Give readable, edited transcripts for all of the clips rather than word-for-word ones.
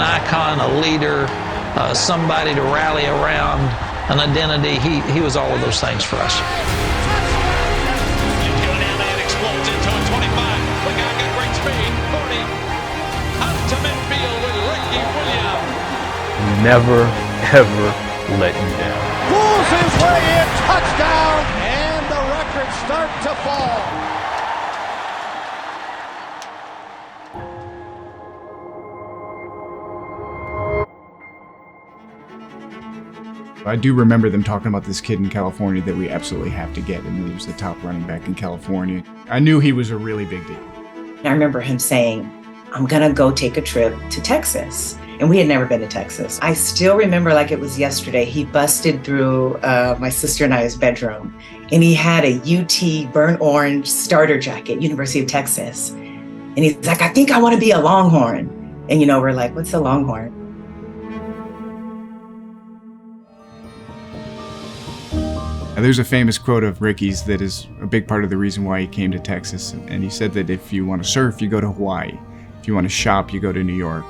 icon, a leader, somebody to rally around, an identity. He was all of those things for us. Never, ever let you down. Pulls his way in, touchdown, and the records start to fall. I do remember them talking about this kid in California that we absolutely have to get, and he was the top running back in California. I knew he was a really big deal. I remember him saying, I'm gonna go take a trip to Texas. And we had never been to Texas. I still remember like it was yesterday. He busted through my sister and I's bedroom, and he had a UT burnt orange starter jacket, University of Texas. And he's like, I think I want to be a Longhorn. And we're like, what's a Longhorn? There's a famous quote of Ricky's that is a big part of the reason why he came to Texas. And he said that if you want to surf, you go to Hawaii. If you want to shop, you go to New York.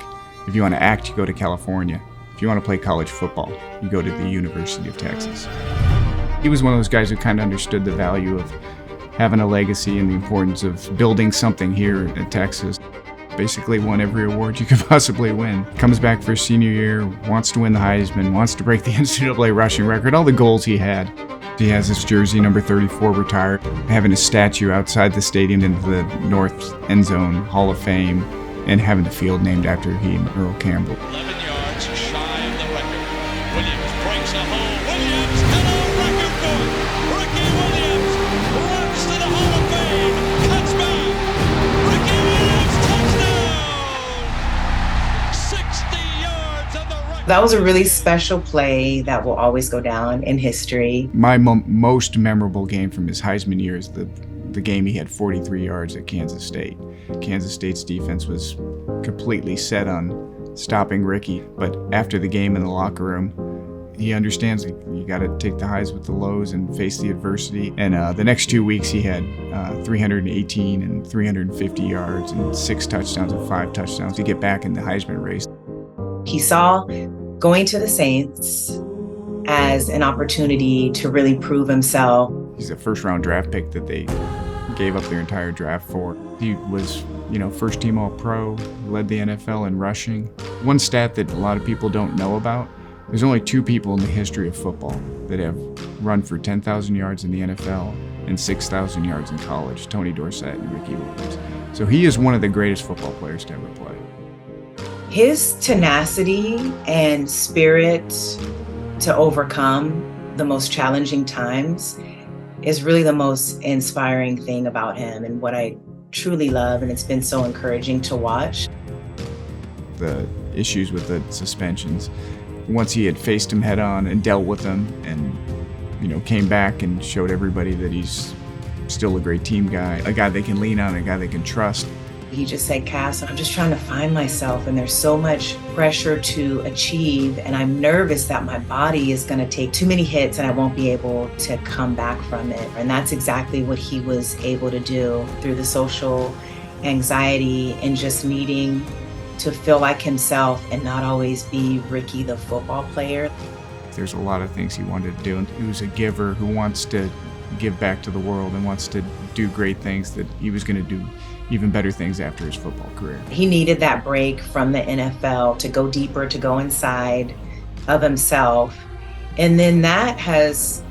If you want to act, you go to California. If you want to play college football, you go to the University of Texas. He was one of those guys who kind of understood the value of having a legacy and the importance of building something here in Texas. Basically won every award you could possibly win. Comes back for his senior year, wants to win the Heisman, wants to break the NCAA rushing record, all the goals he had. He has his jersey, number 34, retired, having a statue outside the stadium in the North End Zone Hall of Fame, and having the field named after him, Earl Campbell. 11 yards shy of the record. Williams breaks a hole. Williams and a record book. Ricky Williams runs to the Hall of Fame. Cuts back. Ricky Williams touchdown. 60 yards on the record. That was a really special play that will always go down in history. My most memorable game from his Heisman year is the game he had 43 yards at Kansas State. Kansas State's defense was completely set on stopping Ricky, but after the game in the locker room, he understands you got to take the highs with the lows and face the adversity. And the next 2 weeks, he had 318 and 350 yards and 6 touchdowns and 5 touchdowns to get back in the Heisman race. He saw going to the Saints as an opportunity to really prove himself. He's a first-round draft pick that they gave up their entire draft for. He was, first team All-Pro, led the NFL in rushing. One stat that a lot of people don't know about, there's only 2 people in the history of football that have run for 10,000 yards in the NFL and 6,000 yards in college, Tony Dorsett and Ricky Williams. So he is one of the greatest football players to ever play. His tenacity and spirit to overcome the most challenging times is really the most inspiring thing about him and what I truly love, and it's been so encouraging to watch. The issues with the suspensions, once he had faced them head on and dealt with them and, came back and showed everybody that he's still a great team guy, a guy they can lean on, a guy they can trust. He just said, Cass, I'm just trying to find myself, and there's so much pressure to achieve, and I'm nervous that my body is going to take too many hits and I won't be able to come back from it. And that's exactly what he was able to do through the social anxiety and just needing to feel like himself and not always be Ricky the football player. There's a lot of things he wanted to do, and he was a giver who wants to give back to the world and wants to do great things, that he was going to do even better things after his football career. He needed that break from the NFL to go deeper, to go inside of himself. And then that has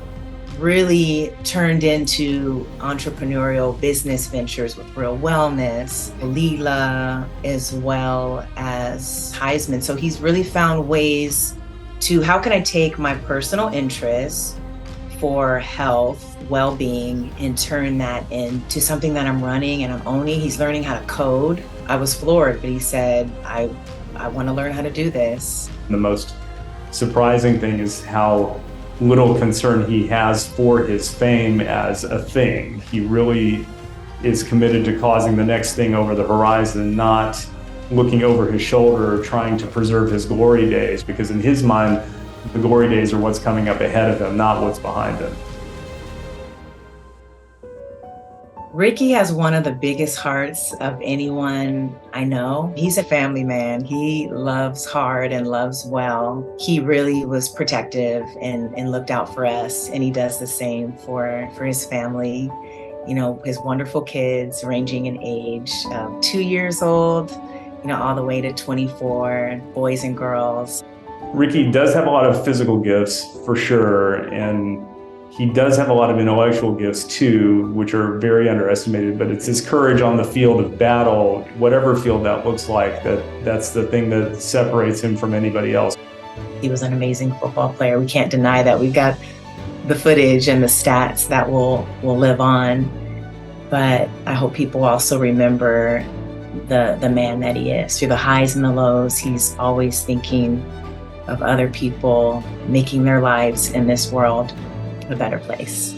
really turned into entrepreneurial business ventures with Real Wellness, LILA, as well as Highsman. So he's really found ways to, how can I take my personal interests for health, well-being, and turn that into something that I'm running and I'm owning. He's learning how to code. I was floored, but he said, I want to learn how to do this. The most surprising thing is how little concern he has for his fame as a thing. He really is committed to causing the next thing over the horizon, not looking over his shoulder or trying to preserve his glory days, because in his mind, the glory days are what's coming up ahead of him, not what's behind him. Ricky has one of the biggest hearts of anyone I know. He's a family man. He loves hard and loves well. He really was protective and looked out for us, and he does the same for his family. You know, his wonderful kids ranging in age, 2 years old, you know, all the way to 24, boys and girls. Ricky does have a lot of physical gifts for sure, and he does have a lot of intellectual gifts too, which are very underestimated, but it's his courage on the field of battle, whatever field that looks like, that's the thing that separates him from anybody else. He was an amazing football player. We can't deny that. We've got the footage and the stats that will live on, but I hope people also remember the man that he is. Through the highs and the lows, he's always thinking of other people, making their lives in this world a better place.